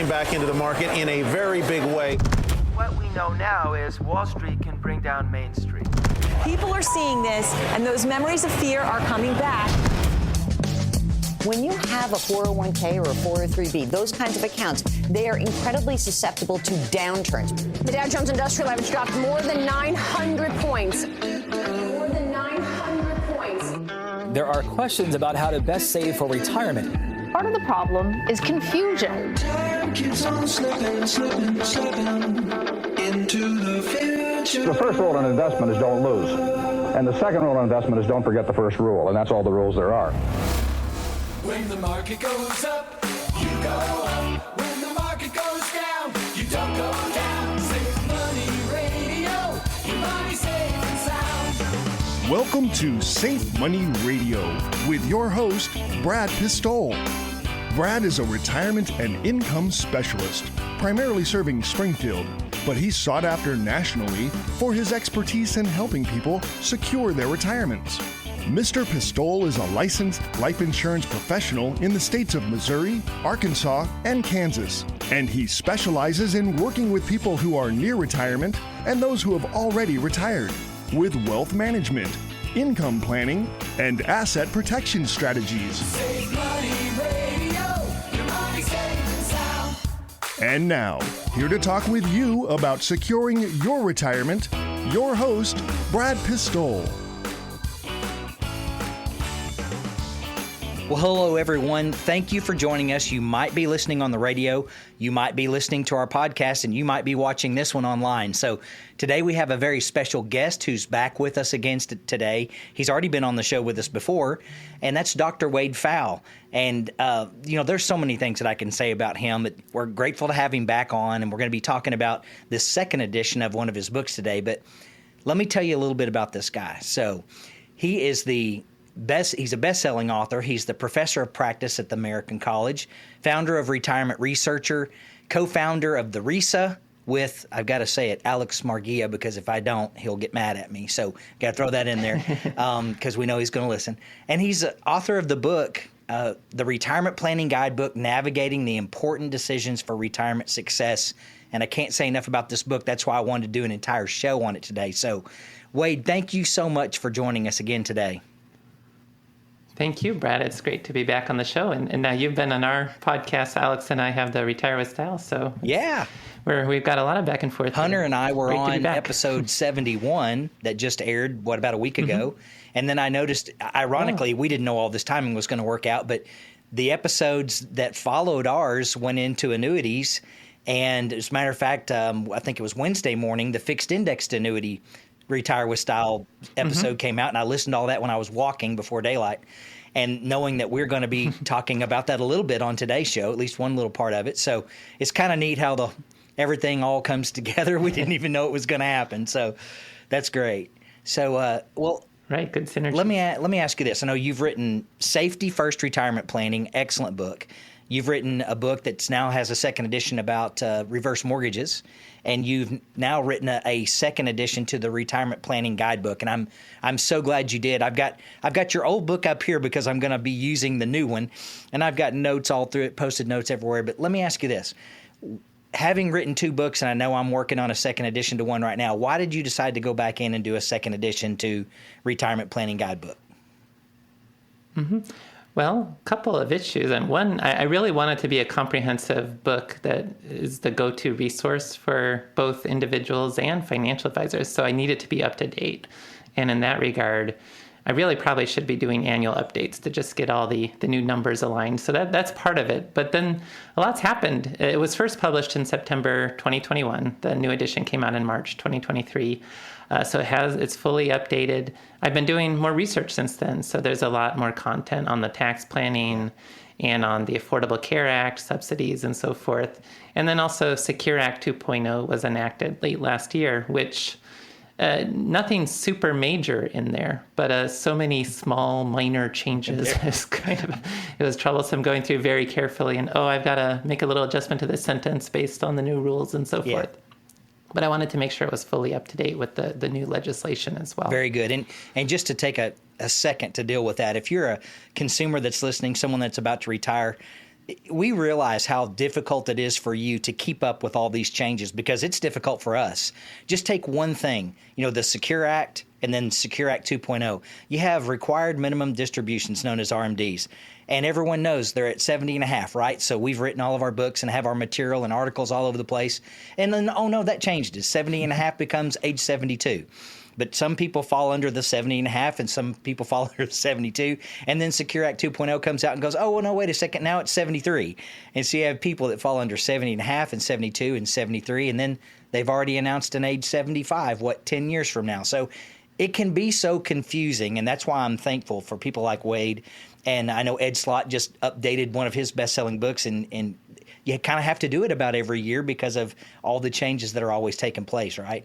came back into the market in a very big way. What we know now is Wall Street can bring down Main Street. People are seeing this, and those memories of fear are coming back. When you have a 401k or a 403b, those kinds of accounts, they are incredibly susceptible to downturns. The Dow Jones Industrial Average dropped more than 900 points. More than 900 points. There are questions about how to best save for retirement. Part of the problem is confusion. Time keeps on slipping into the future. The first rule in investment is don't lose. And the second rule in investment is don't forget the first rule, and that's all the rules there are. When the market goes up, you go up. When the market goes down, you don't go down. Safe Money Radio, your money safe and sound. Welcome to Safe Money Radio with your host, Brad Pistole. Brad is a retirement and income specialist, primarily serving Springfield, but he's sought after nationally for his expertise in helping people secure their retirements. Mr. Pistole is a licensed life insurance professional in the states of Missouri, Arkansas, and Kansas, and he specializes in working with people who are near retirement and those who have already retired with wealth management, income planning, and asset protection strategies. Safe Money Radio, your money safe and sound. And now, here to talk with you about securing your retirement, your host, Brad Pistole. Well, hello, everyone. Thank you for joining us. You might be listening on the radio, you might be listening to our podcast, and you might be watching this one online. So today we have a very special guest who's back with us again today. He's already been on the show with us before, and that's Dr. Wade Pfau. And, there's so many things that I can say about him. But we're grateful to have him back on, and we're going to be talking about this second edition of one of his books today. But let me tell you a little bit about this guy. So he is he's a best-selling author. He's the professor of practice at the American College, founder of Retirement Researcher, co-founder of the RISA with, I've got to say it, Alex Margia, because if I don't, he'll get mad at me. So got to throw that in there because we know he's going to listen. And he's the author of the book, the Retirement Planning Guidebook, Navigating the Important Decisions for Retirement Success. And I can't say enough about this book. That's why I wanted to do an entire show on it today. So, Wade, thank you so much for joining us again today. Thank you, Brad. It's great to be back on the show. And now you've been on our podcast. Alex and I have the Retire with Style. So yeah, we've got a lot of back and forth. Hunter and I were on episode 71 that just aired, about a week ago. Mm-hmm. And then I noticed, ironically, we didn't know all this timing was going to work out, but the episodes that followed ours went into annuities. And as a matter of fact, I think it was Wednesday morning, the fixed indexed annuity Retire with Style episode came out, and I listened to all that when I was walking before daylight. And knowing that we're going to be talking about that a little bit on today's show, at least one little part of it. So it's kind of neat how everything all comes together. We didn't even know it was going to happen. So that's great. So, right, good synergy. Let me ask you this. I know you've written Safety First Retirement Planning, excellent book. You've written a book that now has a second edition about reverse mortgages, and you've now written a second edition to the Retirement Planning Guidebook. And I'm so glad you did. I've got your old book up here because I'm going to be using the new one, and I've got notes all through it, posted notes everywhere. But let me ask you this: having written two books, and I know I'm working on a second edition to one right now, why did you decide to go back in and do a second edition to Retirement Planning Guidebook? Mm-hmm. Well, a couple of issues. And one, I really want it to be a comprehensive book that is the go-to resource for both individuals and financial advisors. So I need it to be up to date. And in that regard, I really probably should be doing annual updates to just get all the new numbers aligned. So that's part of it. But then a lot's happened. It was first published in September 2021. The new edition came out in March 2023. So it's fully updated. I've been doing more research since then. So there's a lot more content on the tax planning and on the Affordable Care Act, subsidies and so forth. And then also Secure Act 2.0 was enacted late last year, which nothing super major in there, but so many small minor changes. It was troublesome going through very carefully and, I've got to make a little adjustment to this sentence based on the new rules and so forth. But I wanted to make sure it was fully up to date with the new legislation as well. Very good. And just to take a second to deal with that, if you're a consumer that's listening, someone that's about to retire, we realize how difficult it is for you to keep up with all these changes because it's difficult for us. Just take one thing, the Secure Act and then Secure Act 2.0. You have required minimum distributions known as RMDs. And everyone knows they're at 70 and a half, right? So we've written all of our books and have our material and articles all over the place. And then, oh no, that changed. 70 and a half becomes age 72. But some people fall under the 70 and a half and some people fall under the 72. And then Secure Act 2.0 comes out and goes, oh, well, no, wait a second. Now it's 73. And so you have people that fall under 70 and a half and 72 and 73. And then they've already announced an age 75, 10 years from now. So it can be so confusing. And that's why I'm thankful for people like Wade. And I know Ed Slott just updated one of his best-selling books, and you kind of have to do it about every year because of all the changes that are always taking place, right?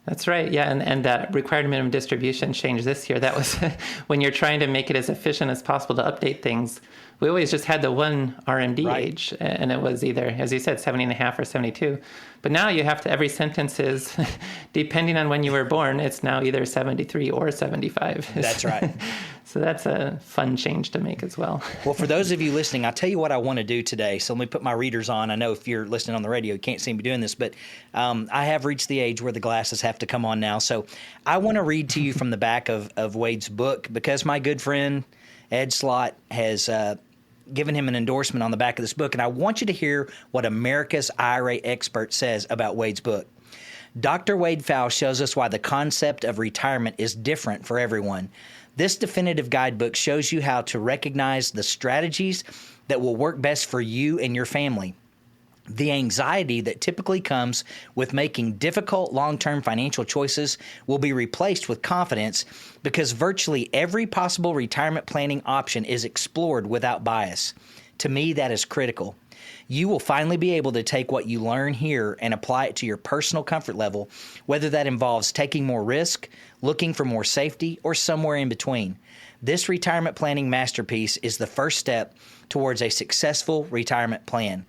That's right. Yeah. And that required minimum distribution change this year, that was when you're trying to make it as efficient as possible to update things. We always just had the one RMD age, and it was either, as you said, 70 and a half or 72. But now you have to, every sentence is, depending on when you were born, it's now either 73 or 75. That's right. So that's a fun change to make as well. Well, for those of you listening, I'll tell you what I want to do today. So let me put my readers on. I know if you're listening on the radio, you can't see me doing this, but I have reached the age where the glasses have to come on now. So I want to read to you from the back of Wade's book because my good friend Ed Slott has given him an endorsement on the back of this book, and I want you to hear what America's IRA expert says about Wade's book. Dr. Wade Pfau shows us why the concept of retirement is different for everyone. This definitive guidebook shows you how to recognize the strategies that will work best for you and your family. The anxiety that typically comes with making difficult long-term financial choices will be replaced with confidence because virtually every possible retirement planning option is explored without bias. To me, that is critical. You will finally be able to take what you learn here and apply it to your personal comfort level, whether that involves taking more risk, looking for more safety, or somewhere in between. This retirement planning masterpiece is the first step towards a successful retirement plan.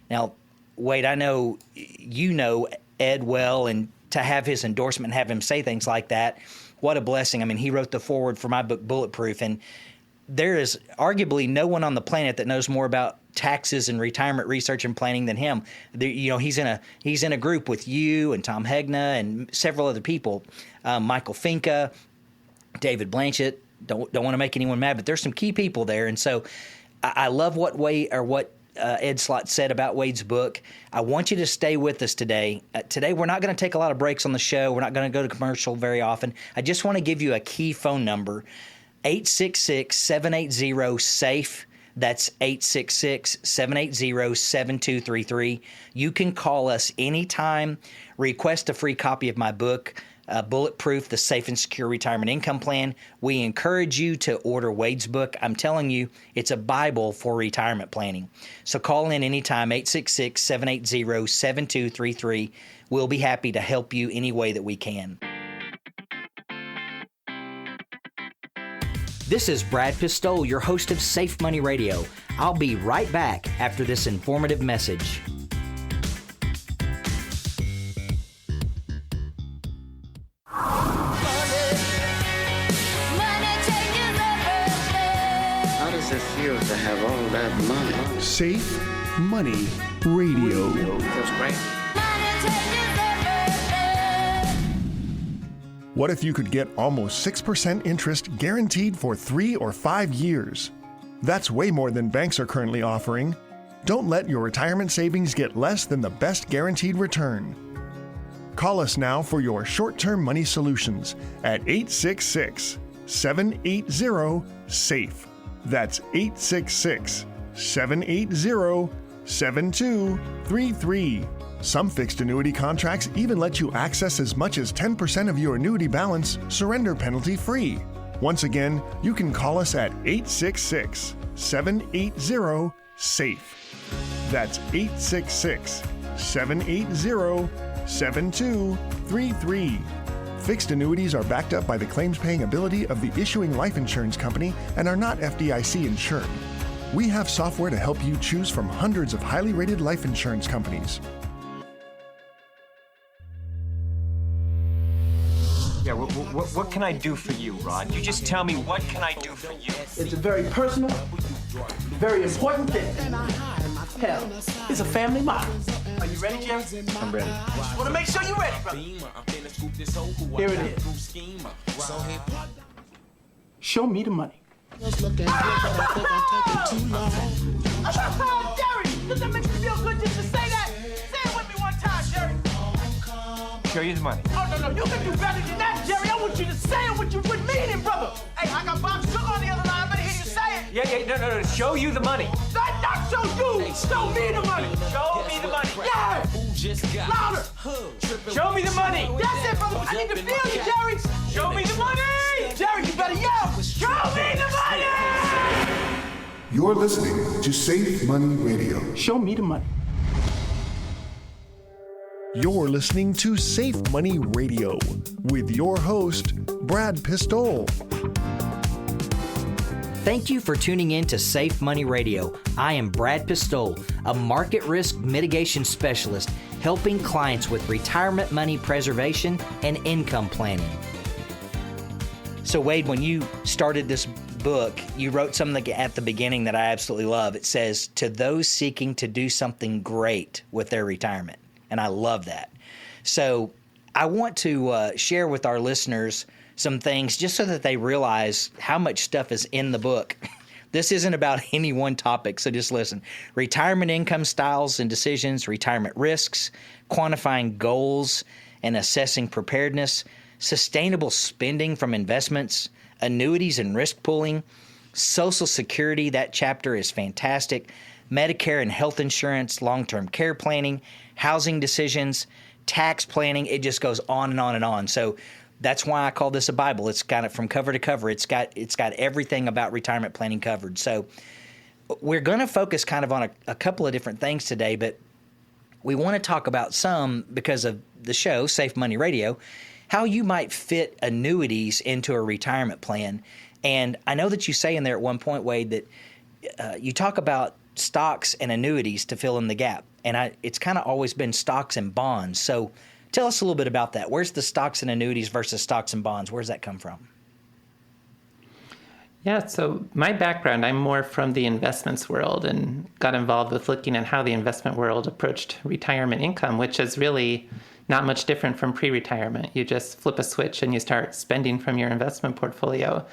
Now, Wade, I know you know Ed well, and to have his endorsement and have him say things like that, what a blessing. I mean, he wrote the foreword for my book, Bulletproof, and there is arguably no one on the planet that knows more about taxes and retirement research and planning than him. He's in a group with you and Tom Hegna and several other people, Michael Finca, David Blanchett. Don't want to make anyone mad, but there's some key people there, and so I love what Ed Slott said about Wade's book. I want you to stay with us today. Today, we're not going to take a lot of breaks on the show. We're not going to go to commercial very often. I just want to give you a key phone number, 866-780-SAFE. That's 866-780-7233. You can call us anytime, request a free copy of my book, Bulletproof, the Safe and Secure Retirement Income Plan. We encourage you to order Wade's book. I'm telling you, it's a Bible for retirement planning. So call in anytime, 866-780-7233. We'll be happy to help you any way that we can. This is Brad Pistole, your host of Safe Money Radio. I'll be right back after this informative message. How does it feel to have all that money? Safe Money Radio. Feels great. What if you could get almost 6% interest guaranteed for 3 or 5 years? That's way more than banks are currently offering. Don't let your retirement savings get less than the best guaranteed return. Call us now for your short-term money solutions at 866-780-SAFE. That's 866-780-7233. Some fixed annuity contracts even let you access as much as 10% of your annuity balance surrender penalty free. Once again, you can call us at 866-780-SAFE. That's 866-780-7233. Fixed annuities are backed up by the claims-paying ability of the issuing life insurance company and are not FDIC insured. We have software to help you choose from hundreds of highly rated life insurance companies. Yeah, what can I do for you, Rod? You just tell me, what can I do for you? It's a very personal Very important thing. Hell, it's a family motto. Are you ready, Jerry? I'm ready. Just want to make sure you're ready, brother. Here it is. Show me the money. Jerry, does that make you feel good just to say that? Say it with me one time, Jerry. Show you the money. Oh, no, you can do better than that, Jerry. I want you to say it with meaning, brother. Hey, I got Bob Sugar on the other line. I better hear you say it. No. Show you the money. Not show you. Show me the money. Show me the money. Yeah. Louder. Show me the money. That's it, brother. I need to feel you, Jerry. Show me the money. Jerry, you better yell. Show me the money. You're listening to Safe Money Radio. Show me the money. You're listening to Safe Money Radio with your host, Brad Pistol. Thank you for tuning in to Safe Money Radio. I am Brad Pistol, a market risk mitigation specialist helping clients with retirement money preservation and income planning. So Wade, when you started this book, you wrote something at the beginning that I absolutely love. It says, to those seeking to do something great with their retirement. And I love that. So I want to share with our listeners some things just so that they realize how much stuff is in the book. This isn't about any one topic, so just listen. Retirement income styles and decisions, retirement risks, quantifying goals and assessing preparedness, sustainable spending from investments, annuities and risk pooling, Social Security, that chapter is fantastic, Medicare and health insurance, long-term care planning, housing decisions, tax planning. It just goes on and on and on. So that's why I call this a Bible. It's got it from cover to cover. It's got everything about retirement planning covered. So we're going to focus kind of on a couple of different things today, but we want to talk about some, because of the show, Safe Money Radio, how you might fit annuities into a retirement plan. And I know that you say in there at one point, Wade, that you talk about stocks and annuities to fill in the gap. And it's kind of always been stocks and bonds. So tell us a little bit about that. Where's the stocks and annuities versus stocks and bonds? Where's that come from? Yeah, so my background, I'm more from the investments world and got involved with looking at how the investment world approached retirement income, which is really not much different from pre-retirement. You just flip a switch and you start spending from your investment portfolio.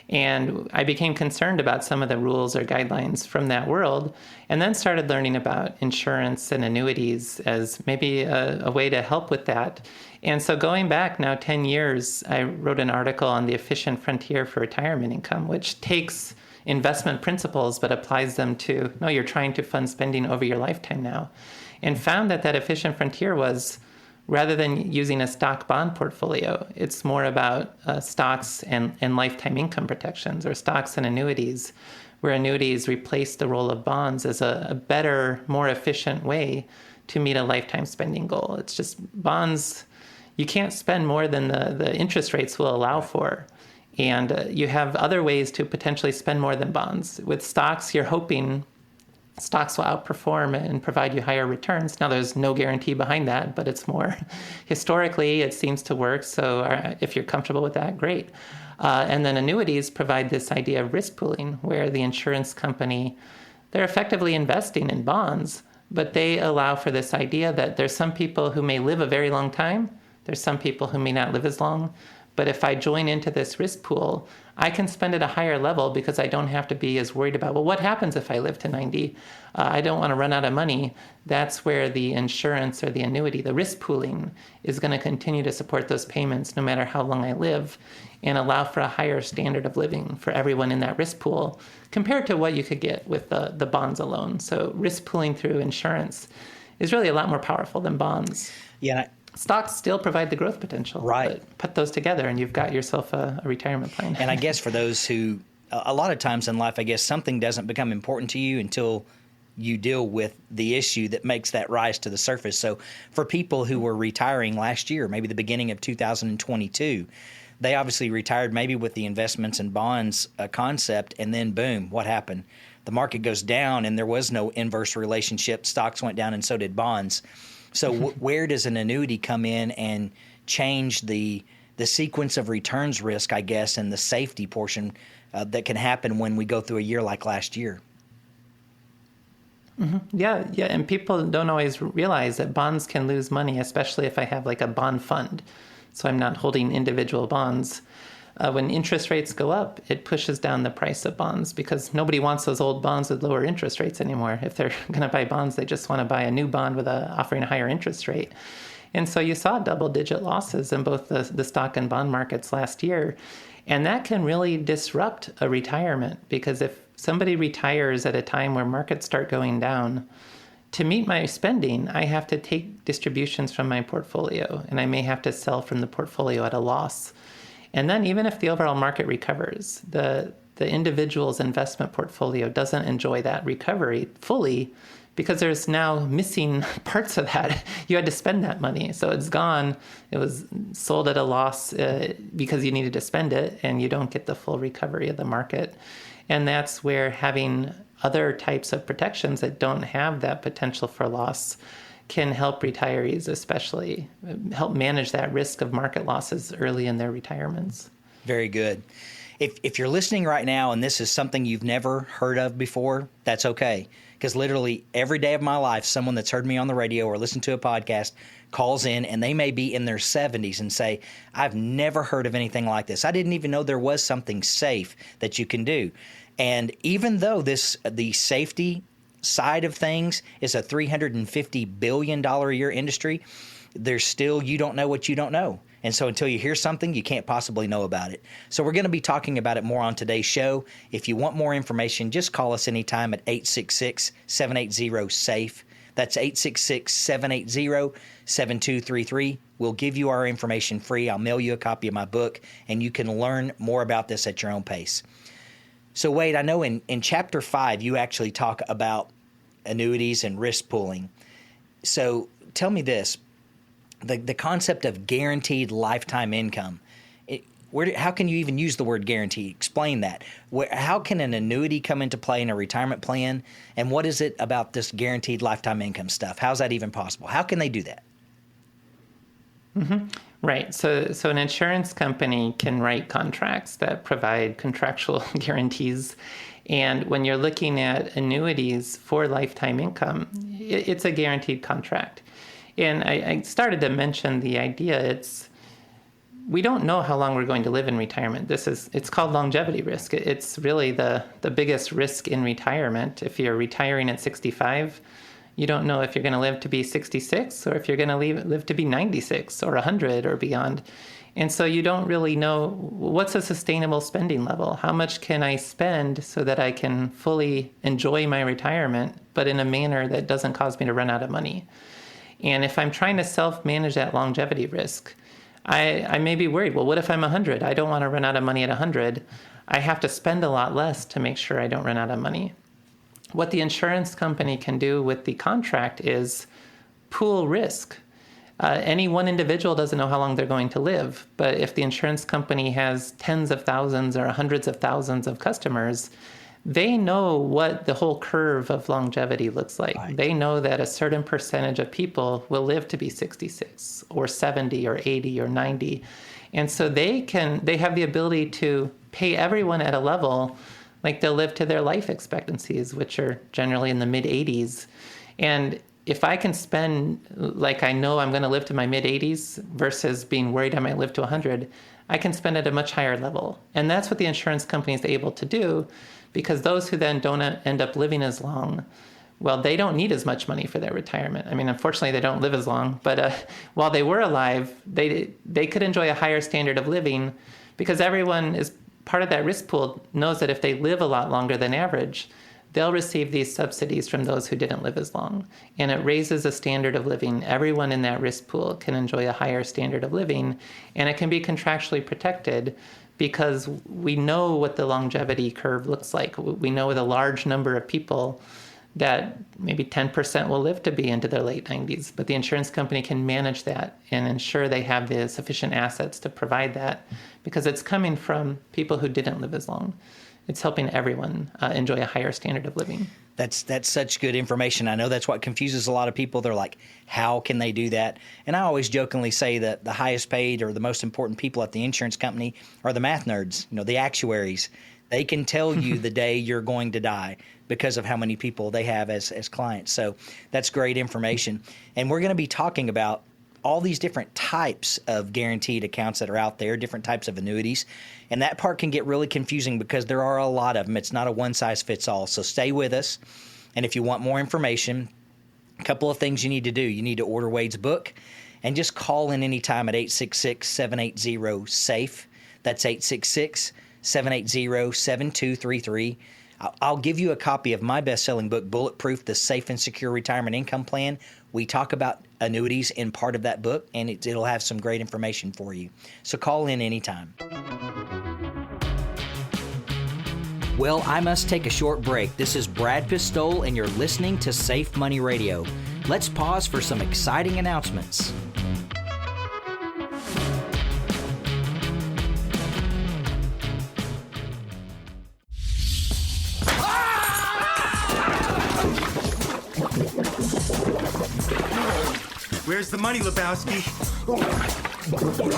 And I became concerned about some of the rules or guidelines from that world, and then started learning about insurance and annuities as maybe a way to help with that. And so going back now 10 years, I wrote an article on the efficient frontier for retirement income, which takes investment principles but applies them to, no, you're trying to fund spending over your lifetime now. And found that efficient frontier was, rather than using a stock bond portfolio, it's more about stocks and lifetime income protections, or stocks and annuities, where annuities replace the role of bonds as a better, more efficient way to meet a lifetime spending goal. It's just bonds, you can't spend more than the interest rates will allow for. And you have other ways to potentially spend more than bonds. With stocks, you're hoping stocks will outperform and provide you higher returns. Now, there's no guarantee behind that, but it's more historically, it seems to work. So if you're comfortable with that, great. And then annuities provide this idea of risk pooling, where the insurance company, they're effectively investing in bonds, but they allow for this idea that there's some people who may live a very long time. There's some people who may not live as long. But if I join into this risk pool, I can spend at a higher level because I don't have to be as worried about, well, what happens if I live to 90? I don't want to run out of money. That's where the insurance or the annuity, the risk pooling, is going to continue to support those payments no matter how long I live, and allow for a higher standard of living for everyone in that risk pool compared to what you could get with the bonds alone. So risk pooling through insurance is really a lot more powerful than bonds. Yeah. Stocks still provide the growth potential. Right. But put those together and you've got yourself a retirement plan. And I guess for those who, a lot of times in life, I guess something doesn't become important to you until you deal with the issue that makes that rise to the surface. So for people who were retiring last year, maybe the beginning of 2022, they obviously retired maybe with the investments and bonds concept, and then boom, what happened? The market goes down and there was no inverse relationship. Stocks went down and so did bonds. So where does an annuity come in and change the sequence of returns risk, I guess, and the safety portion that can happen when we go through a year like last year. Mm-hmm. Yeah, and people don't always realize that bonds can lose money, especially if I have like a bond fund. So I'm not holding individual bonds. When interest rates go up, it pushes down the price of bonds because nobody wants those old bonds with lower interest rates anymore. If they're going to buy bonds, they just want to buy a new bond with offering a higher interest rate. And so you saw double-digit losses in both the stock and bond markets last year. And that can really disrupt a retirement because if somebody retires at a time where markets start going down, to meet my spending, I have to take distributions from my portfolio, and I may have to sell from the portfolio at a loss. And then even if the overall market recovers, the individual's investment portfolio doesn't enjoy that recovery fully because there's now missing parts of that. You had to spend that money. So it's gone. It was sold at a loss because you needed to spend it, and you don't get the full recovery of the market. And that's where having other types of protections that don't have that potential for loss can help retirees, especially help manage that risk of market losses early in their retirements. Very good. If you're listening right now and this is something you've never heard of before, that's okay. Because literally every day of my life, someone that's heard me on the radio or listened to a podcast calls in, and they may be in their 70s and say, I've never heard of anything like this. I didn't even know there was something safe that you can do. And even though the safety side of things is a $350 billion a year industry, there's still, you don't know what you don't know. And so until you hear something, you can't possibly know about it. So we're going to be talking about it more on today's show. If you want more information, just call us anytime at 866-780-SAFE. That's 866-780-7233. We'll give you our information free. I'll mail you a copy of my book, and you can learn more about this at your own pace. So, Wade, I know in Chapter 5, you actually talk about annuities and risk pooling. So tell me this, the concept of guaranteed lifetime income, how can you even use the word guarantee? Explain that. How can an annuity come into play in a retirement plan? And what is it about this guaranteed lifetime income stuff? How's that even possible? How can they do that? Mm-hmm. Right. So an insurance company can write contracts that provide contractual guarantees. And when you're looking at annuities for lifetime income, it's a guaranteed contract. And I started to mention the idea, we don't know how long we're going to live in retirement. It's called longevity risk. It's really the biggest risk in retirement. If you're retiring at 65, you don't know if you're going to live to be 66 or if you're going to live to be 96 or 100 or beyond. And so you don't really know what's a sustainable spending level. How much can I spend so that I can fully enjoy my retirement, but in a manner that doesn't cause me to run out of money? And if I'm trying to self-manage that longevity risk, I may be worried, well, what if I'm 100? I don't want to run out of money at 100. I have to spend a lot less to make sure I don't run out of money. What the insurance company can do with the contract is pool risk. Any one individual doesn't know how long they're going to live, but if the insurance company has tens of thousands or hundreds of thousands of customers, they know what the whole curve of longevity looks like. Right. They know that a certain percentage of people will live to be 66 or 70 or 80 or 90. And so they have the ability to pay everyone at a level like they'll live to their life expectancies, which are generally in the mid-80s. And if I can spend like I know I'm going to live to my mid-80s versus being worried I might live to 100, I can spend at a much higher level. And that's what the insurance company is able to do, because those who then don't end up living as long, well, they don't need as much money for their retirement. I mean, unfortunately, they don't live as long. But while they were alive, they could enjoy a higher standard of living because everyone is part of that risk pool knows that if they live a lot longer than average, they'll receive these subsidies from those who didn't live as long. And it raises a standard of living. Everyone in that risk pool can enjoy a higher standard of living, and it can be contractually protected because we know what the longevity curve looks like. We know with a large number of people that maybe 10% will live to be into their late 90s, but the insurance company can manage that and ensure they have the sufficient assets to provide that because it's coming from people who didn't live as long. It's helping everyone enjoy a higher standard of living. That's such good information. I know that's what confuses a lot of people. They're like, how can they do that? And I always jokingly say that the highest paid or the most important people at the insurance company are the math nerds, the actuaries. They can tell you the day you're going to die because of how many people they have as clients. So that's great information. And we're going to be talking about all these different types of guaranteed accounts that are out there, different types of annuities. And that part can get really confusing because there are a lot of them. It's not a one-size-fits-all. So stay with us. And if you want more information, a couple of things you need to do. You need to order Wade's book and just call in anytime at 866-780-SAFE. That's 866-780-7233. I'll give you a copy of my best-selling book, Bulletproof, The Safe and Secure Retirement Income Plan. We talk about annuities in part of that book, and it'll have some great information for you. So call in anytime. Well, I must take a short break. This is Brad Pistole, and you're listening to Safe Money Radio. Let's pause for some exciting announcements. Where's the money, Lebowski? You don't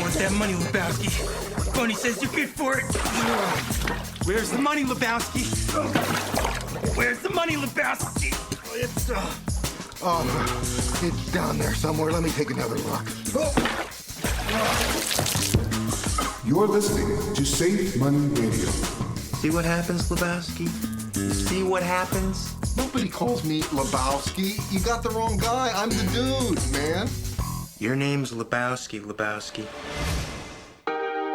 want that money, Lebowski. Bunny says you're good for it. Where's the money, Lebowski? Where's the money, Lebowski? It's down there somewhere. Let me take another look. You're listening to Safe Money Radio. See what happens, Lebowski? See what happens? Nobody calls me Lebowski. You got the wrong guy. I'm the dude, man. Your name's Lebowski, Lebowski.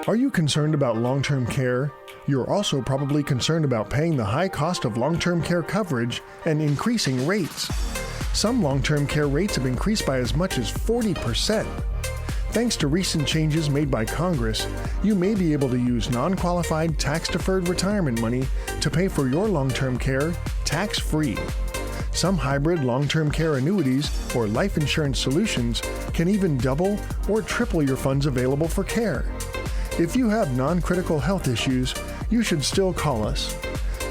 Are you concerned about long-term care? You're also probably concerned about paying the high cost of long-term care coverage and increasing rates. Some long-term care rates have increased by as much as 40%. Thanks to recent changes made by Congress, you may be able to use non-qualified tax-deferred retirement money to pay for your long-term care tax-free. Some hybrid long-term care annuities or life insurance solutions can even double or triple your funds available for care. If you have non-critical health issues, you should still call us.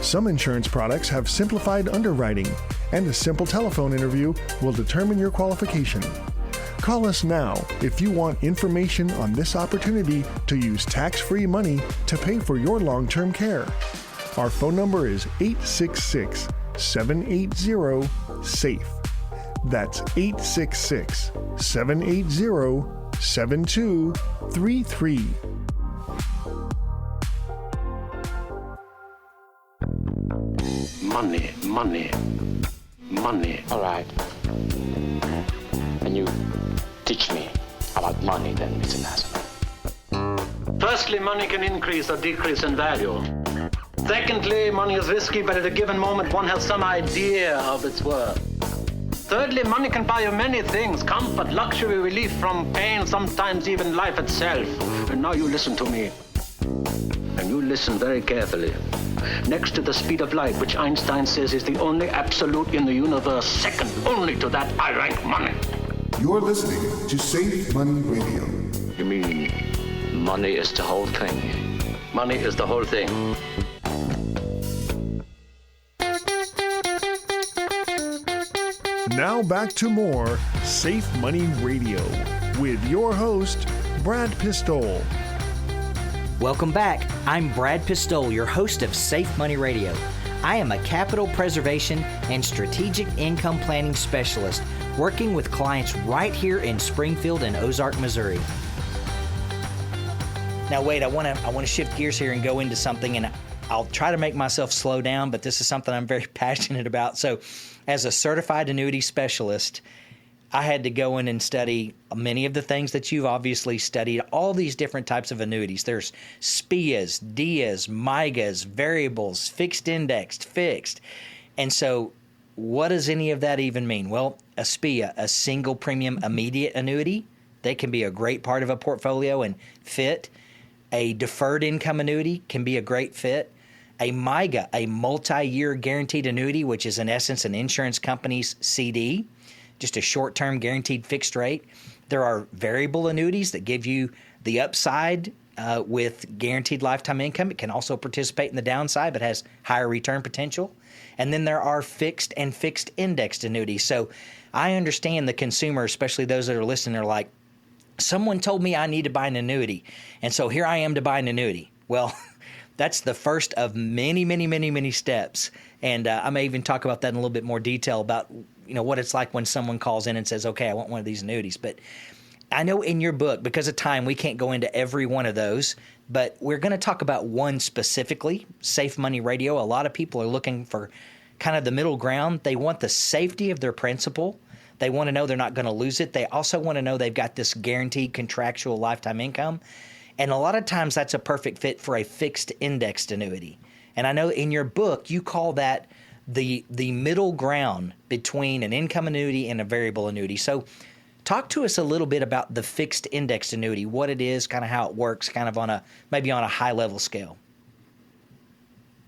Some insurance products have simplified underwriting, and a simple telephone interview will determine your qualification. Call us now if you want information on this opportunity to use tax-free money to pay for your long-term care. Our phone number is 866-780-SAFE. That's 866-780-7233. Money, money, money. All right. Can you teach me about money then, Mr. Nassau? Firstly, money can increase or decrease in value. Secondly, money is risky, but at a given moment one has some idea of its worth. Thirdly, money can buy you many things: comfort, luxury, relief from pain, sometimes even life itself. And now you listen to me. And you listen very carefully. Next to the speed of light, which Einstein says is the only absolute in the universe, second only to that, I rank money. You're listening to Safe Money Radio. You mean money is the whole thing? Money is the whole thing. Now back to more Safe Money Radio with your host, Brad Pistole. Welcome back. I'm Brad Pistole, your host of Safe Money Radio. I am a capital preservation and strategic income planning specialist working with clients right here in Springfield and Ozark, Missouri. Now, Wade, I want to shift gears here and go into something, and I'll try to make myself slow down, but this is something I'm very passionate about. So, as a certified annuity specialist, I had to go in and study many of the things that you've obviously studied, all these different types of annuities. There's SPIAs, DIAs, MIGAs, variables, fixed indexed, fixed. And so what does any of that even mean? Well, a SPIA, a single premium immediate annuity, they can be a great part of a portfolio and fit. A deferred income annuity can be a great fit. A MIGA, a multi-year guaranteed annuity, which is in essence an insurance company's CD, just a short-term guaranteed fixed rate. There are variable annuities that give you the upside with guaranteed lifetime income. It can also participate in the downside, but has higher return potential. And then there are fixed and fixed indexed annuities. So I understand the consumer, especially those that are listening, are like, someone told me I need to buy an annuity, and so here I am to buy an annuity. Well, that's the first of many, many, many, many steps. And I may even talk about that in a little bit more detail about, what it's like when someone calls in and says, okay, I want one of these annuities. But I know in your book, because of time, we can't go into every one of those, but we're going to talk about one specifically, Safe Money Radio. A lot of people are looking for kind of the middle ground. They want the safety of their principal. They want to know they're not going to lose it. They also want to know they've got this guaranteed contractual lifetime income. And a lot of times that's a perfect fit for a fixed indexed annuity. And I know in your book, you call that the middle ground between an income annuity and a variable annuity. So talk to us a little bit about the fixed indexed annuity, what it is, kind of how it works, kind of maybe on a high level scale.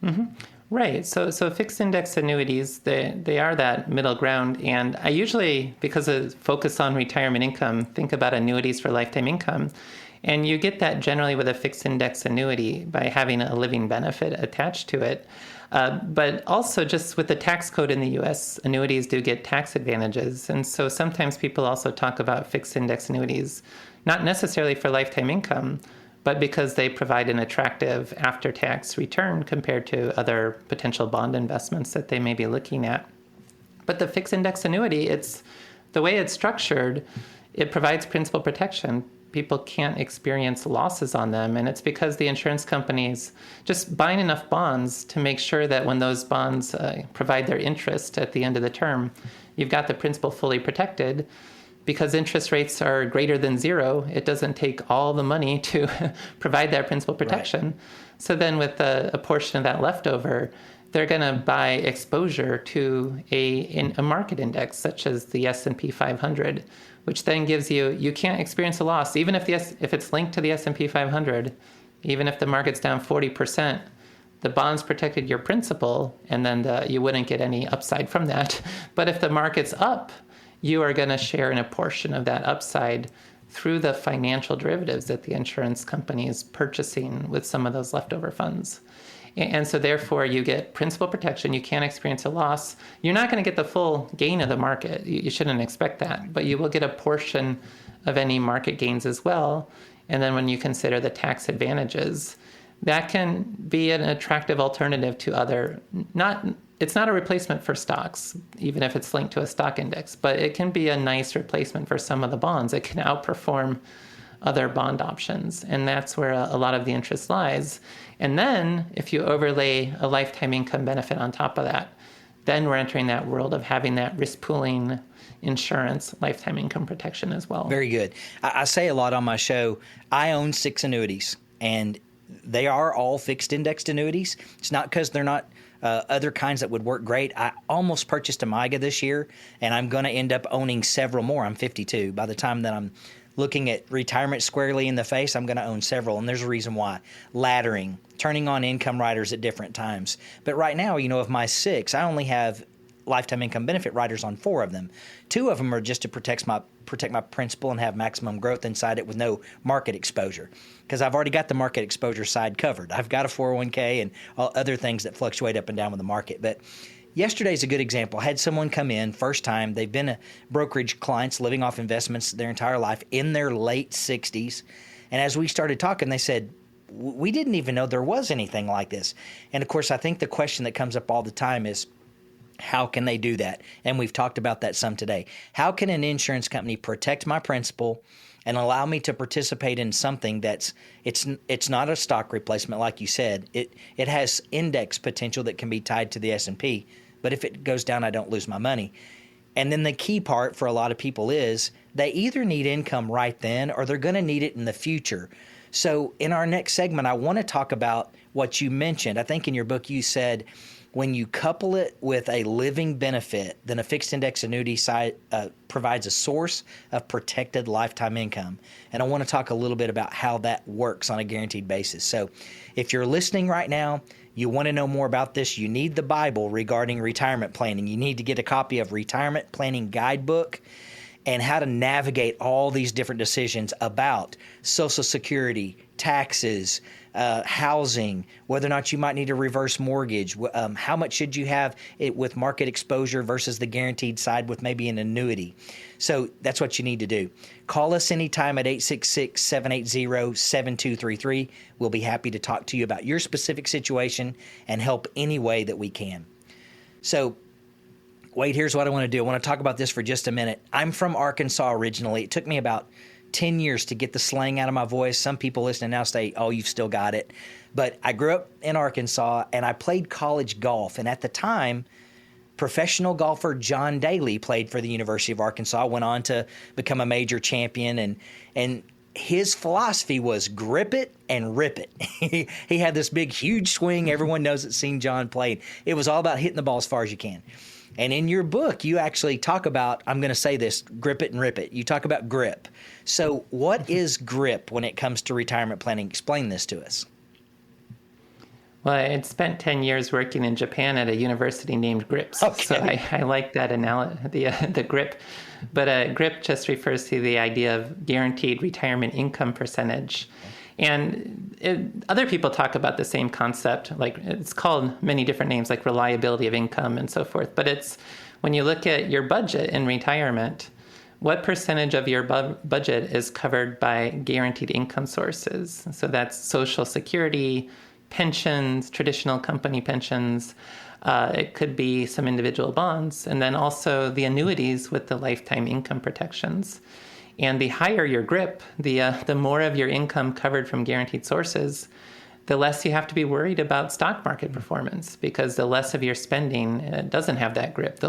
Mm-hmm. Right. So fixed index annuities, they are that middle ground. And I usually, because of focus on retirement income, think about annuities for lifetime income. And you get that generally with a fixed index annuity by having a living benefit attached to it. But also just with the tax code in the U.S., annuities do get tax advantages. And so sometimes people also talk about fixed index annuities, not necessarily for lifetime income, but because they provide an attractive after-tax return compared to other potential bond investments that they may be looking at. But the fixed index annuity, the way it's structured, it provides principal protection. People can't experience losses on them, and it's because the insurance companies just buying enough bonds to make sure that when those bonds provide their interest at the end of the term, you've got the principal fully protected. Because interest rates are greater than zero, it doesn't take all the money to provide that principal protection. Right. So then with a portion of that leftover, they're going to buy exposure to a market index such as the S&P 500, which then gives you can't experience a loss. Even if it's linked to the S&P 500, even if the market's down 40%, the bonds protected your principal, and then you wouldn't get any upside from that. But if the market's up, you are going to share in a portion of that upside through the financial derivatives that the insurance company is purchasing with some of those leftover funds. And so therefore you get principal protection. You can't experience a loss. You're not going to get the full gain of the market. You shouldn't expect that, but you will get a portion of any market gains as well. And then when you consider the tax advantages, that can be an attractive alternative to it's not a replacement for stocks, even if it's linked to a stock index, but it can be a nice replacement for some of the bonds. It can outperform other bond options, and that's where a lot of the interest lies. And then if you overlay a lifetime income benefit on top of that, then we're entering that world of having that risk pooling insurance, lifetime income protection as well. Very good. I say a lot on my show, I own 6 annuities, and they are all fixed indexed annuities. It's not because they're not other kinds that would work great. I almost purchased a MYGA this year, and I'm going to end up owning several more. I'm 52. By the time that I'm looking at retirement squarely in the face, I'm going to own several, and there's a reason why. Laddering, turning on income riders at different times. But right now, of my 6, I only have lifetime income benefit riders on 4 of them. 2 of them are just to protect my principal and have maximum growth inside it with no market exposure, because I've already got the market exposure side covered. I've got a 401k and all other things that fluctuate up and down with the market. But yesterday's a good example. I had someone come in, first time. They've been a brokerage clients living off investments their entire life, in their late 60s. And as we started talking, they said, we didn't even know there was anything like this. And of course, I think the question that comes up all the time is, how can they do that? And we've talked about that some today. How can an insurance company protect my principal and allow me to participate in something that's it's not a stock replacement, like you said. It has index potential that can be tied to the S&P, but if it goes down, I don't lose my money. And then the key part for a lot of people is they either need income right then or they're going to need it in the future. So in our next segment, I want to talk about what you mentioned. I think in your book you said, when you couple it with a living benefit, then a fixed index annuity side provides a source of protected lifetime income. And I want to talk a little bit about how that works on a guaranteed basis. So if you're listening right now, you want to know more about this, you need the Bible regarding retirement planning. You need to get a copy of Retirement Planning Guidebook. and how to navigate all these different decisions about Social Security, taxes, housing, whether or not you might need a reverse mortgage, how much should you have it with market exposure versus the guaranteed side with maybe an annuity. So that's what you need to do. Call us anytime at 866-780-7233. We'll be happy to talk to you about your specific situation and help any way that we can. So, Wade, here's what I want to do. I want to talk about this for just a minute. I'm from Arkansas originally. It took me about 10 years to get the slang out of my voice. Some people listening now say, oh, you've still got it. But I grew up in Arkansas, and I played college golf. And at the time, professional golfer John Daly played for the University of Arkansas, went on to become a major champion. And his philosophy was grip it and rip it. He had this big, huge swing. Everyone knows it, seen John play. It was all about hitting the ball as far as you can. And in your book, you actually talk about, I'm going to say this, grip it and rip it. You talk about grip. So what is grip when it comes to retirement planning? Explain this to us. Well, I had spent 10 years working in Japan at a university named GRIPS. Okay. So I like that analogy, the grip. But grip just refers to the idea of guaranteed retirement income percentage. And other people talk about the same concept, like it's called many different names, like reliability of income and so forth. But it's when you look at your budget in retirement, what percentage of your budget is covered by guaranteed income sources? So that's Social Security, pensions, traditional company pensions. It could be some individual bonds, and then also the annuities with the lifetime income protections. And the higher your grip, the more of your income covered from guaranteed sources, the less you have to be worried about stock market performance, because the less of your spending doesn't have that grip.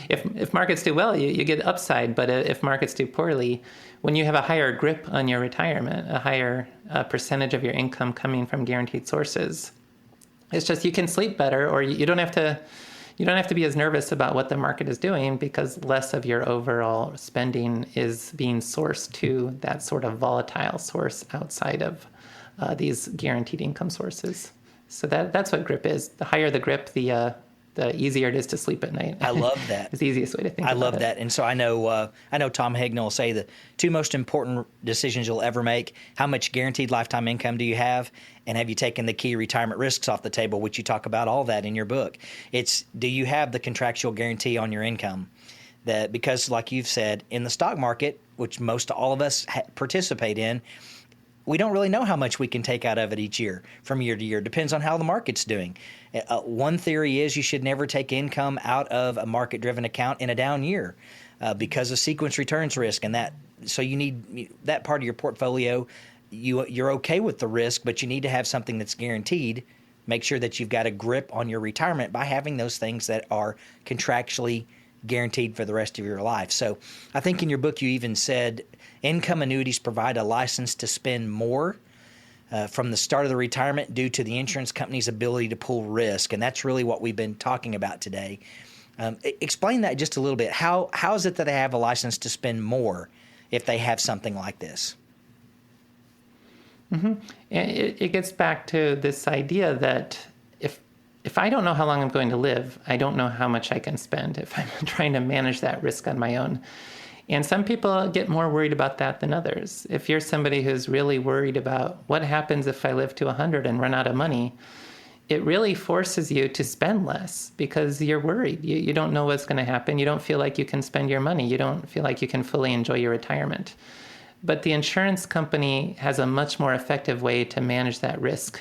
If markets do well, you get upside, but if markets do poorly, when you have a higher grip on your retirement, a higher percentage of your income coming from guaranteed sources, it's just you can sleep better, or you don't have to be as nervous about what the market is doing, because less of your overall spending is being sourced to that sort of volatile source outside of these guaranteed income sources. So that's what grip is. The higher the grip, the easier it is to sleep at night. I love that. It's the easiest way to think about it. I love that. And so I know Tom Hagnall will say the two most important decisions you'll ever make: how much guaranteed lifetime income do you have, and have you taken the key retirement risks off the table, which you talk about all that in your book. It's, do you have the contractual guarantee on your income? That, because like you've said, in the stock market, which most all of us participate in, we don't really know how much we can take out of it each year, from year to year. Depends on how the market's doing. One theory is you should never take income out of a market-driven account in a down year because of sequence returns risk, and that. So you need that part of your portfolio. You're okay with the risk, but you need to have something that's guaranteed. Make sure that you've got a grip on your retirement by having those things that are contractually guaranteed for the rest of your life. So I think in your book you even said income annuities provide a license to spend more from the start of the retirement due to the insurance company's ability to pool risk. And that's really what we've been talking about today. Explain that just a little bit. How is it that they have a license to spend more if they have something like this? Mm-hmm. It gets back to this idea that if I don't know how long I'm going to live, I don't know how much I can spend if I'm trying to manage that risk on my own. And some people get more worried about that than others. If you're somebody who's really worried about what happens if I live to 100 and run out of money, it really forces you to spend less because you're worried. You don't know what's going to happen. You don't feel like you can spend your money. You don't feel like you can fully enjoy your retirement. But the insurance company has a much more effective way to manage that risk.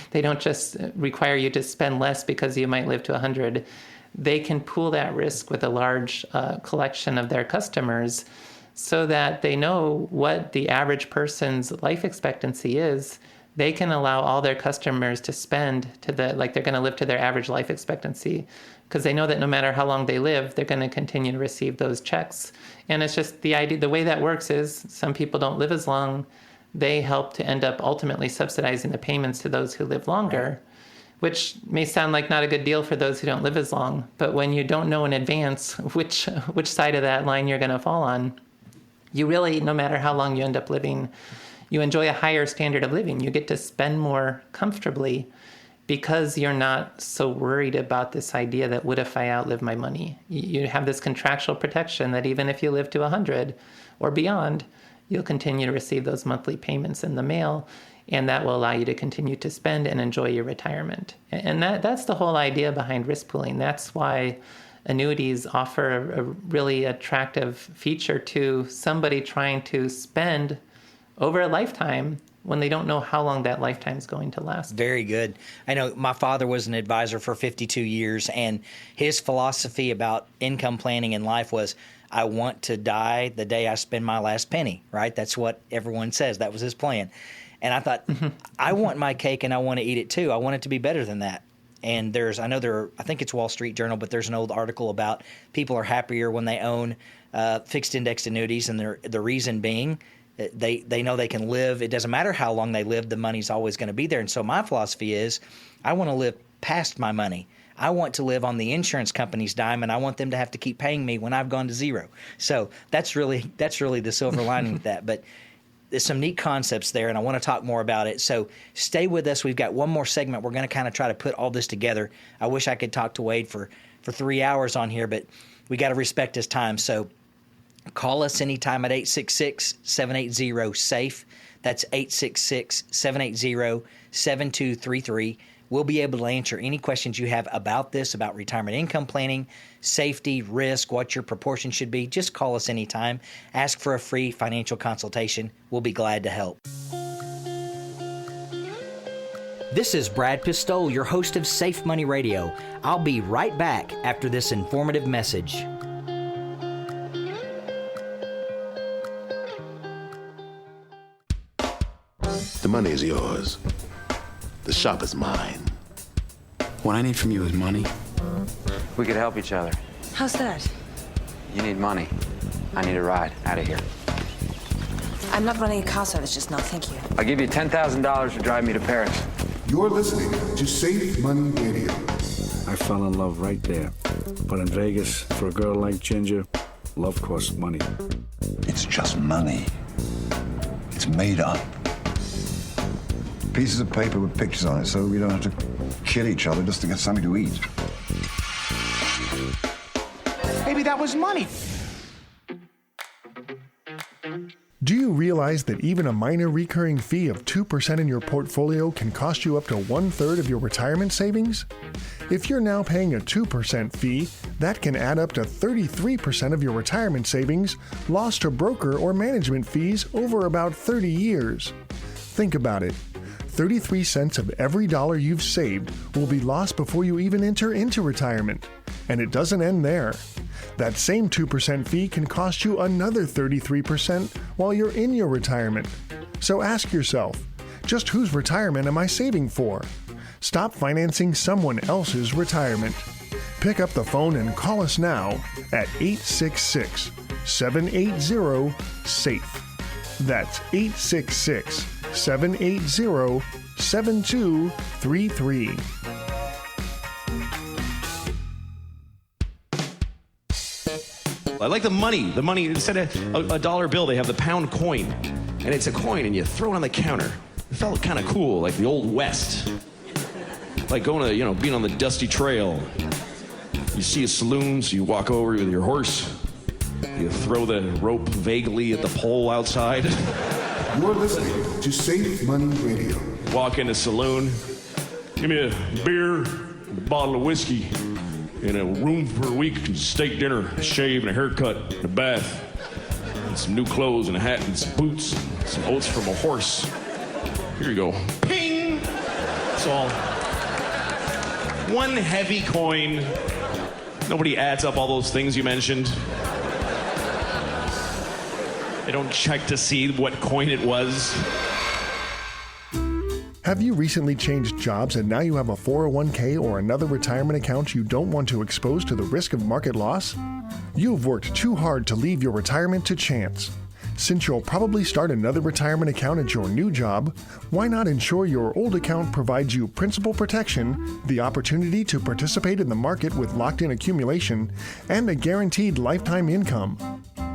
They don't just require you to spend less because you might live to 100. They can pool that risk with a large collection of their customers so that they know what the average person's life expectancy is. They can allow all their customers to spend like they're going to live to their average life expectancy, because they know that no matter how long they live, they're going to continue to receive those checks. And it's just the idea, the way that works is some people don't live as long. They help to end up ultimately subsidizing the payments to those who live longer, which may sound like not a good deal for those who don't live as long. But when you don't know in advance which side of that line you're going to fall on, you really, no matter how long you end up living, you enjoy a higher standard of living. You get to spend more comfortably because you're not so worried about this idea that what if I outlive my money? You have this contractual protection that even if you live to 100 or beyond, you'll continue to receive those monthly payments in the mail, and that will allow you to continue to spend and enjoy your retirement. And that's the whole idea behind risk pooling. That's why annuities offer a really attractive feature to somebody trying to spend over a lifetime when they don't know how long that lifetime is going to last. Very good. I know my father was an advisor for 52 years, and his philosophy about income planning in life was, I want to die the day I spend my last penny, right? That's what everyone says. That was his plan. And I thought, I want my cake and I want to eat it too. I want it to be better than that. And I think it's Wall Street Journal, but there's an old article about people are happier when they own fixed indexed annuities, and the reason being they know they can live. It doesn't matter how long they live, the money's always going to be there. And so my philosophy is, I want to live past my money. I want to live on the insurance company's dime, and I want them to have to keep paying me when I've gone to zero. So that's really the silver lining with that. But there's some neat concepts there, and I want to talk more about it. So stay with us. We've got one more segment. We're going to kind of try to put all this together. I wish I could talk to Wade for 3 hours on here, but we got to respect his time. So call us anytime at 866-780-SAFE. That's 866-780-7233. We'll be able to answer any questions you have about this, about retirement income planning, safety, risk, what your proportion should be. Just call us anytime. Ask for a free financial consultation. We'll be glad to help. This is Brad Pistole, your host of Safe Money Radio. I'll be right back after this informative message. The money is yours. The shop is mine. What I need from you is money. We could help each other. How's that? You need money. I need a ride out of here. I'm not running a car service just now, thank you. I'll give you $10,000 to drive me to Paris. You're listening to Safe Money Radio. I fell in love right there. But in Vegas, for a girl like Ginger, love costs money. It's just money. It's made up. Pieces of paper with pictures on it so we don't have to kill each other just to get something to eat. Maybe that was money. Do you realize that even a minor recurring fee of 2% in your portfolio can cost you up to 1/3 of your retirement savings? If you're now paying a 2% fee, that can add up to 33% of your retirement savings lost to broker or management fees over about 30 years. Think about it. 33 cents of every dollar you've saved will be lost before you even enter into retirement. And it doesn't end there. That same 2% fee can cost you another 33% while you're in your retirement. So ask yourself, just whose retirement am I saving for? Stop financing someone else's retirement. Pick up the phone and call us now at 866-780-SAFE. That's 866-780-7233. I like the money. The money, instead of a dollar bill, they have the pound coin. And it's a coin, and you throw it on the counter. It felt kind of cool, like the Old West. Like going to, being on the dusty trail. You see a saloon, so you walk over with your horse. You throw the rope vaguely at the pole outside. You're listening to Safe Money Radio. Walk in a saloon. Give me a beer, a bottle of whiskey, and a room for a week, and steak dinner, a shave, and a haircut, and a bath, and some new clothes, and a hat, and some boots, and some oats from a horse. Here you go. Ping! That's all. One heavy coin. Nobody adds up all those things you mentioned. They don't check to see what coin it was. Have you recently changed jobs and now you have a 401k or another retirement account you don't want to expose to the risk of market loss? You've worked too hard to leave your retirement to chance. Since you'll probably start another retirement account at your new job, why not ensure your old account provides you principal protection, the opportunity to participate in the market with locked-in accumulation, and a guaranteed lifetime income?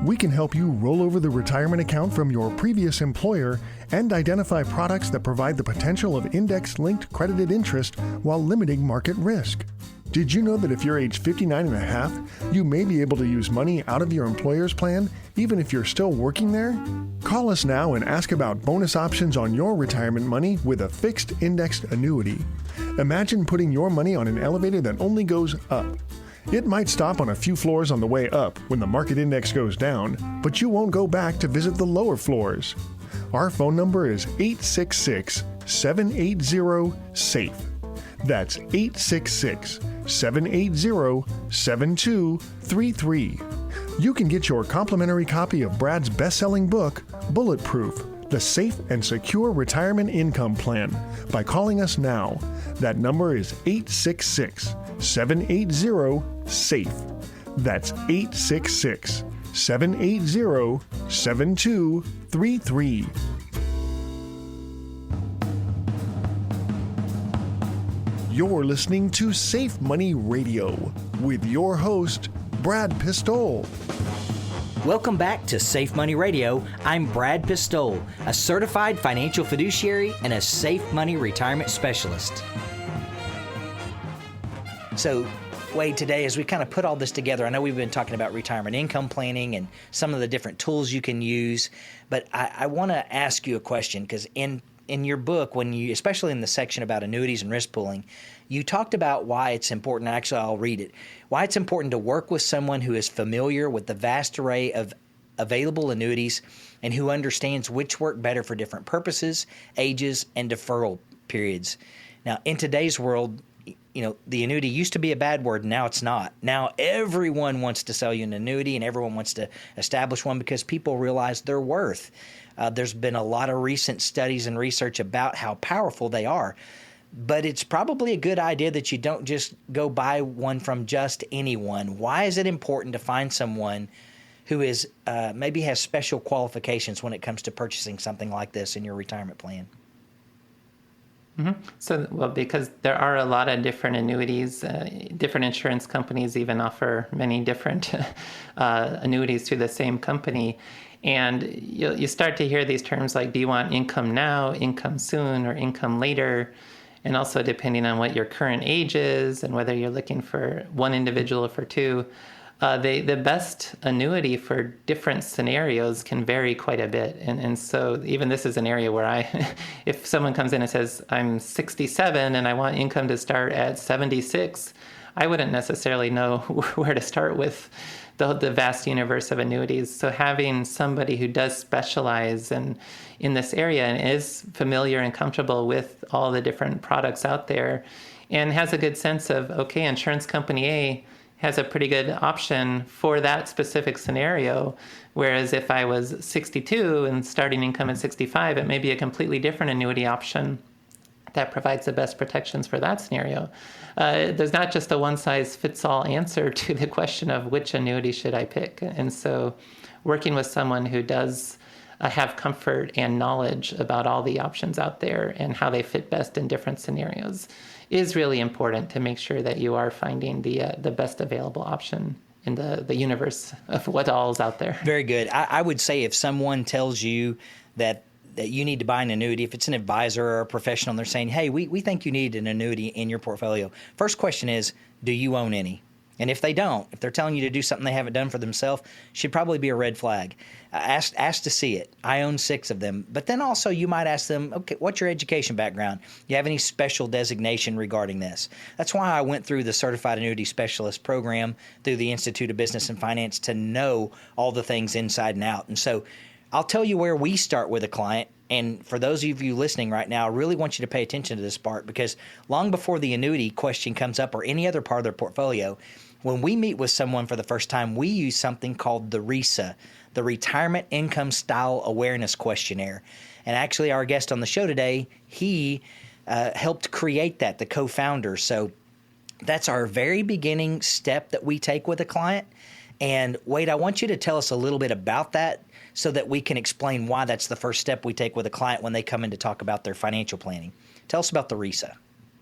We can help you roll over the retirement account from your previous employer and identify products that provide the potential of index-linked credited interest while limiting market risk. Did you know that if you're age 59 and a half, you may be able to use money out of your employer's plan even if you're still working there? Call us now and ask about bonus options on your retirement money with a fixed indexed annuity. Imagine putting your money on an elevator that only goes up. It might stop on a few floors on the way up when the market index goes down, but you won't go back to visit the lower floors. Our phone number is 866-780-SAFE. That's 866-780-7233. You can get your complimentary copy of Brad's best-selling book, Bulletproof, The Safe and Secure Retirement Income Plan, by calling us now. That number is 866-780-SAFE. That's 866-780-7233. You're listening to Safe Money Radio with your host, Brad Pistol. Welcome back to Safe Money Radio. I'm Brad Pistol, a certified financial fiduciary and a safe money retirement specialist. So, Wade, today, as we kind of put all this together, I know we've been talking about retirement income planning and some of the different tools you can use, but I want to ask you a question, because in your book, when you, especially in the section about annuities and risk pooling, you talked about why it's important. Actually, I'll read it. Why it's important to work with someone who is familiar with the vast array of available annuities and who understands which work better for different purposes, ages, and deferral periods. Now, in today's world, you know, the annuity used to be a bad word. Now it's not. Now everyone wants to sell you an annuity and everyone wants to establish one because people realize their worth. There's been a lot of recent studies and research about how powerful they are. But it's probably a good idea that you don't just go buy one from just anyone. Why is it important to find someone who is maybe has special qualifications when it comes to purchasing something like this in your retirement plan? Mm-hmm. So, well, because there are a lot of different annuities, different insurance companies even offer many different annuities through the same company. And you start to hear these terms like, do you want income now, income soon, or income later? And also depending on what your current age is and whether you're looking for one individual or for two, the best annuity for different scenarios can vary quite a bit. And so even this is an area where if someone comes in and says, I'm 67 and I want income to start at 76, I wouldn't necessarily know where to start with the vast universe of annuities. So having somebody who does specialize in this area and is familiar and comfortable with all the different products out there and has a good sense of, okay, insurance company A has a pretty good option for that specific scenario, whereas if I was 62 and starting income at 65, it may be a completely different annuity option that provides the best protections for that scenario. There's not just a one-size-fits-all answer to the question of which annuity should I pick. And so working with someone who does have comfort and knowledge about all the options out there and how they fit best in different scenarios is really important to make sure that you are finding the best available option in the universe of what all is out there. Very good. I would say if someone tells you that you need to buy an annuity, if it's an advisor or a professional and they're saying, hey, we think you need an annuity in your portfolio, first question is, do you own any? And if they don't, if they're telling you to do something they haven't done for themselves, should probably be a red flag. Ask to see it. I own 6 of them. But then also you might ask them, okay, what's your education background? Do you have any special designation regarding this? That's why I went through the Certified Annuity Specialist program through the Institute of Business and Finance to know all the things inside and out. And so I'll tell you where we start with a client. And for those of you listening right now, I really want you to pay attention to this part, because long before the annuity question comes up or any other part of their portfolio, when we meet with someone for the first time, we use something called the RISA, the Retirement Income Style Awareness Questionnaire. And actually our guest on the show today, he helped create that, the co-founder. So that's our very beginning step that we take with a client. And Wade, I want you to tell us a little bit about that so that we can explain why that's the first step we take with a client when they come in to talk about their financial planning. Tell us about the RISA.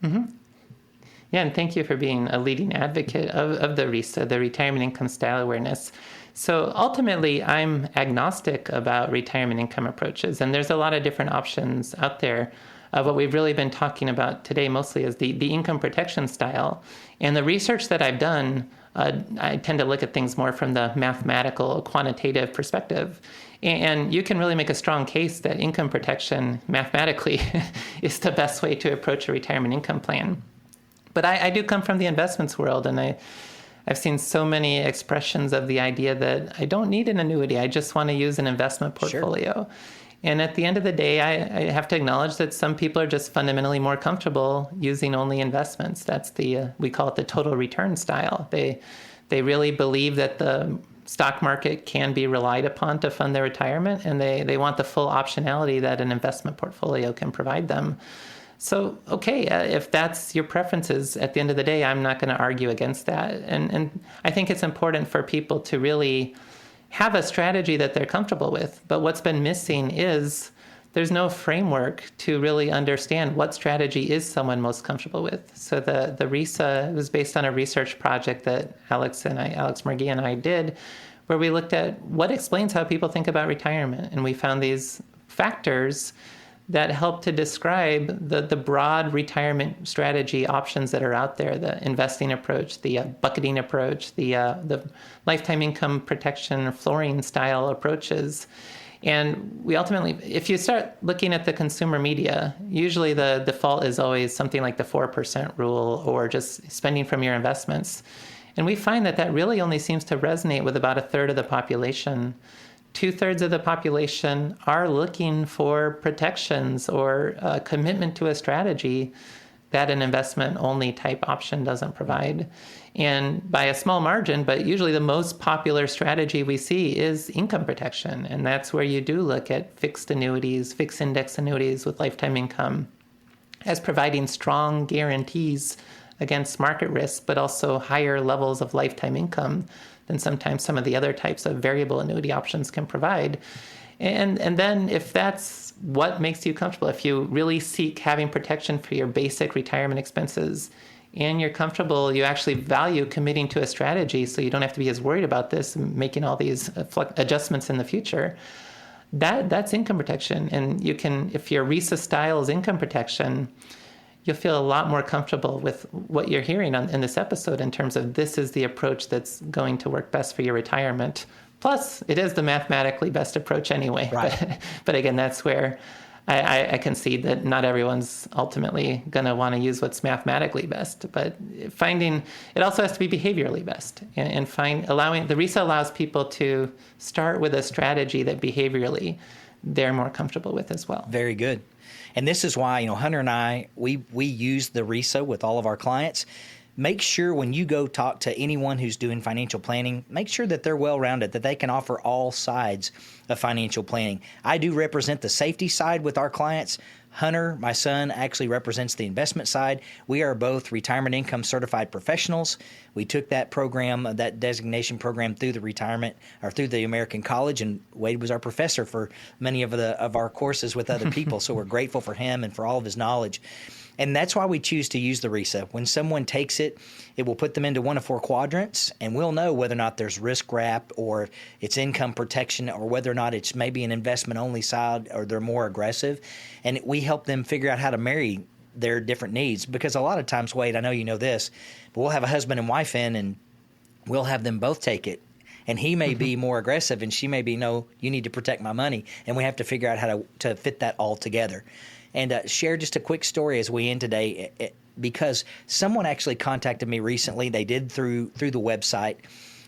Mm-hmm. Yeah, and thank you for being a leading advocate of the RISA, the Retirement Income Style Awareness. So ultimately, I'm agnostic about retirement income approaches, and there's a lot of different options out there. What we've really been talking about today mostly is the income protection style. And the research that I've done, I tend to look at things more from the mathematical, quantitative perspective. And you can really make a strong case that income protection mathematically is the best way to approach a retirement income plan. But I do come from the investments world, and I've seen so many expressions of the idea that I don't need an annuity. I just want to use an investment portfolio. Sure. And at the end of the day, I have to acknowledge that some people are just fundamentally more comfortable using only investments. That's we call it the total return style. They really believe that the stock market can be relied upon to fund their retirement, and they want the full optionality that an investment portfolio can provide them. So, okay, if that's your preferences, at the end of the day, I'm not going to argue against that. And I think it's important for people to really have a strategy that they're comfortable with. But what's been missing is there's no framework to really understand what strategy is someone most comfortable with. So the RISA was based on a research project that Alex Mergie and I did, where we looked at what explains how people think about retirement. And we found these factors that help to describe the broad retirement strategy options that are out there, the investing approach, the bucketing approach, the lifetime income protection or flooring style approaches. And we ultimately, if you start looking at the consumer media, usually the default is always something like the 4% rule or just spending from your investments. And we find that really only seems to resonate with about a third of the population. 2/3 of the population are looking for protections or a commitment to a strategy that an investment-only type option doesn't provide. And by a small margin, but usually the most popular strategy we see is income protection. And that's where you do look at fixed annuities, fixed index annuities with lifetime income as providing strong guarantees against market risk, but also higher levels of lifetime income than sometimes some of the other types of variable annuity options can provide. And then if that's what makes you comfortable, if you really seek having protection for your basic retirement expenses and you're comfortable, you actually value committing to a strategy so you don't have to be as worried about this and making all these adjustments in the future, that's income protection. And you can, if your RISA style is income protection, you'll feel a lot more comfortable with what you're hearing in this episode in terms of this is the approach that's going to work best for your retirement. Plus, it is the mathematically best approach anyway. Right. But again, that's where I concede that not everyone's ultimately going to want to use what's mathematically best. But finding it also has to be behaviorally best, and the RISA allows people to start with a strategy that behaviorally they're more comfortable with as well. Very good. And this is why, Hunter and I, we use the RISA with all of our clients. Make sure when you go talk to anyone who's doing financial planning, make sure that they're well-rounded, that they can offer all sides of financial planning. I do represent the safety side with our clients. Hunter, my son, actually represents the investment side. We are both retirement income certified professionals. We took that program, that designation program through the retirement or through the American College, and Wade was our professor for many of our courses with other people. So we're grateful for him and for all of his knowledge. And that's why we choose to use the RISA. When someone takes it, it will put them into one of 4 quadrants, and we'll know whether or not there's risk wrap or it's income protection or whether or not it's maybe an investment-only side or they're more aggressive. And we help them figure out how to marry their different needs. Because a lot of times, Wade, I know you know this, but we'll have a husband and wife in, and we'll have them both take it. And he may be more aggressive, and she may be, no, you need to protect my money. And we have to figure out how to fit that all together. And share just a quick story as we end today, because someone actually contacted me recently. They did through the website.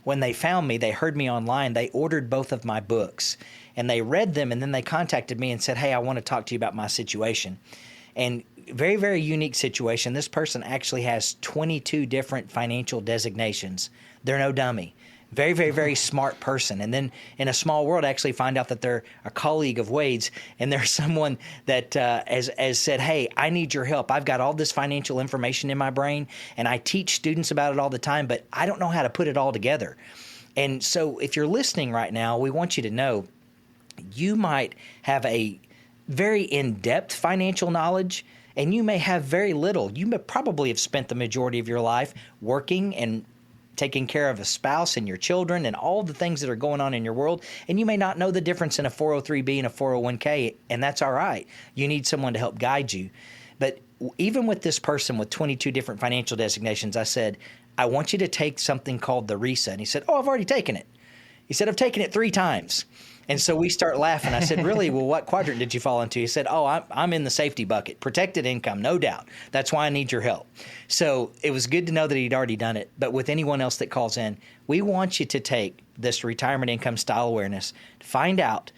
When they found me, they heard me online. They ordered both of my books, and they read them, and then they contacted me and said, hey, I want to talk to you about my situation. And very, very unique situation. This person actually has 22 different financial designations. They're no dummy. Very, very, very smart person. And then in a small world, I actually find out that they're a colleague of Wade's, and they're someone that has said, hey, I need your help. I've got all this financial information in my brain, and I teach students about it all the time, but I don't know how to put it all together. And so if you're listening right now, we want you to know you might have a very in-depth financial knowledge, and you may have very little. You may probably have spent the majority of your life working and taking care of a spouse and your children and all the things that are going on in your world, and you may not know the difference in a 403B and a 401k, and that's all right. You need someone to help guide you. But even with this person with 22 different financial designations, I said, I want you to take something called the RISA. And he said, oh, I've already taken it. He said, I've taken it 3 times. And so we start laughing. I said, really? Well, what quadrant did you fall into? He said, oh, I'm in the safety bucket. Protected income, no doubt. That's why I need your help. So it was good to know that he'd already done it. But with anyone else that calls in, we want you to take this retirement income style awareness, find out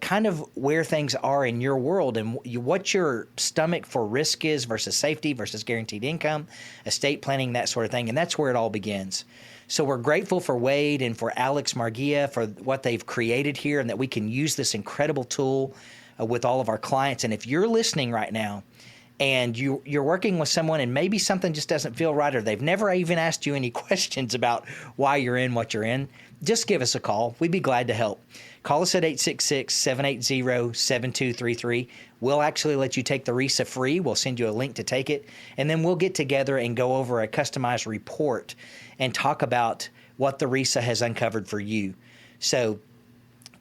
kind of where things are in your world and what your stomach for risk is versus safety versus guaranteed income, estate planning, that sort of thing. And that's where it all begins. So we're grateful for Wade and for Alex Margia for what they've created here and that we can use this incredible tool with all of our clients. And if you're listening right now and you're working with someone and maybe something just doesn't feel right or they've never even asked you any questions about why you're in what you're in, just give us a call. We'd be glad to help. Call us at 866-780-7233. We'll actually let you take the RISA free. We'll send you a link to take it. And then we'll get together and go over a customized report and talk about what the RISA has uncovered for you. So,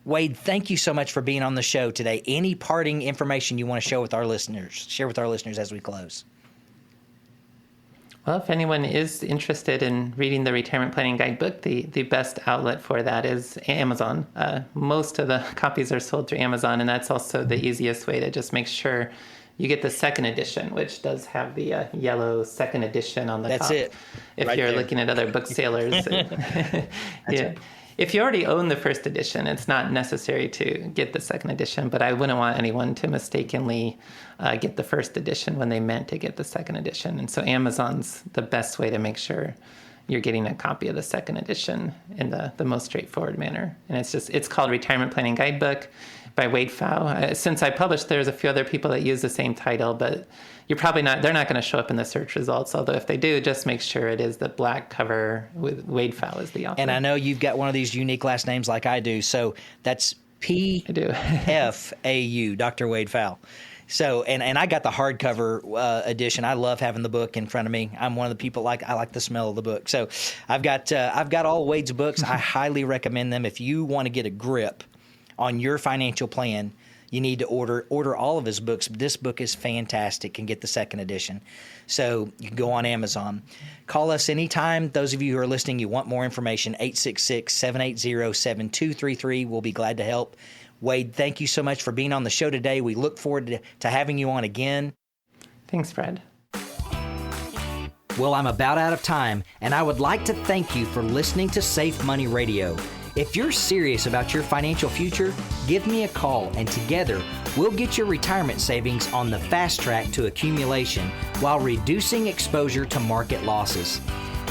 Wade, thank you so much for being on the show today. Any parting information you want to share with our listeners as we close? Well, if anyone is interested in reading the Retirement Planning Guidebook, the best outlet for that is Amazon. Most of the copies are sold through Amazon, and that's also the easiest way to just make sure you get the second edition, which does have the yellow second edition on the top. That's it. If right you're there. looking at other booksellers. Yeah. Right. If you already own the first edition, it's not necessary to get the second edition, but I wouldn't want anyone to mistakenly get the first edition when they meant to get the second edition. And so Amazon's the best way to make sure you're getting a copy of the second edition in the most straightforward manner. And it's called Retirement Planning Guidebook by Wade Pfau. Since I published, there's a few other people that use the same title, but they're not going to show up in the search results. Although if they do, just make sure it is the black cover with Wade Pfau as the author. And I know you've got one of these unique last names like I do. So that's Pfau, Dr. Wade Pfau. So, and I got the hardcover edition. I love having the book in front of me. I'm one of the people I like the smell of the book. So I've got all Wade's books. I highly recommend them. If you want to get a grip on your financial plan, you need to order all of his books. This book is fantastic and get the second edition. So you can go on Amazon. Call us anytime. Those of you who are listening, you want more information, 866-780-7233. We'll be glad to help. Wade, thank you so much for being on the show today. We look forward to having you on again. Thanks, Fred. Well, I'm about out of time, and I would like to thank you for listening to Safe Money Radio. If you're serious about your financial future, give me a call, and together we'll get your retirement savings on the fast track to accumulation while reducing exposure to market losses.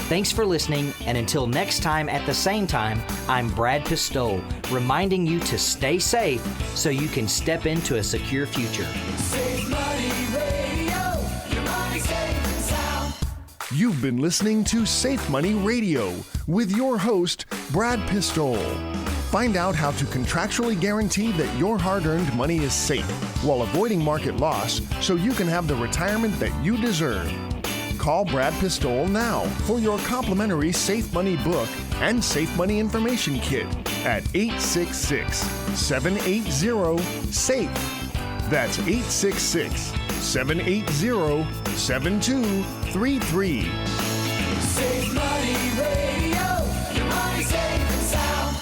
Thanks for listening, and until next time at the same time, I'm Brad Pistole, reminding you to stay safe so you can step into a secure future. Safe Money Radio, your money safe and sound. You've been listening to Safe Money Radio with your host, Brad Pistole. Find out how to contractually guarantee that your hard-earned money is safe while avoiding market loss so you can have the retirement that you deserve. Call Brad Pistole now for your complimentary Safe Money book and Safe Money information kit at 866-780-SAFE. That's 866-780-7233. Safe Money Radio, your money safe and sound.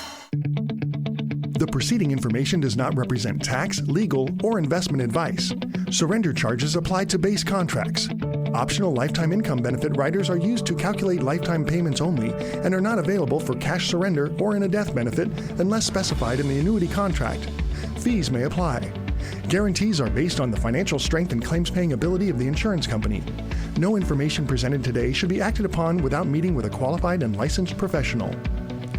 The preceding information does not represent tax, legal, or investment advice. Surrender charges apply to base contracts. Optional lifetime income benefit riders are used to calculate lifetime payments only and are not available for cash surrender or in a death benefit unless specified in the annuity contract. Fees may apply. Guarantees are based on the financial strength and claims-paying ability of the insurance company. No information presented today should be acted upon without meeting with a qualified and licensed professional.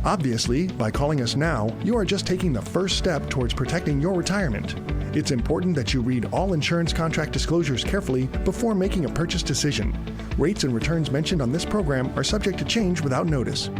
Obviously, by calling us now, you are just taking the first step towards protecting your retirement. It's important that you read all insurance contract disclosures carefully before making a purchase decision. Rates and returns mentioned on this program are subject to change without notice.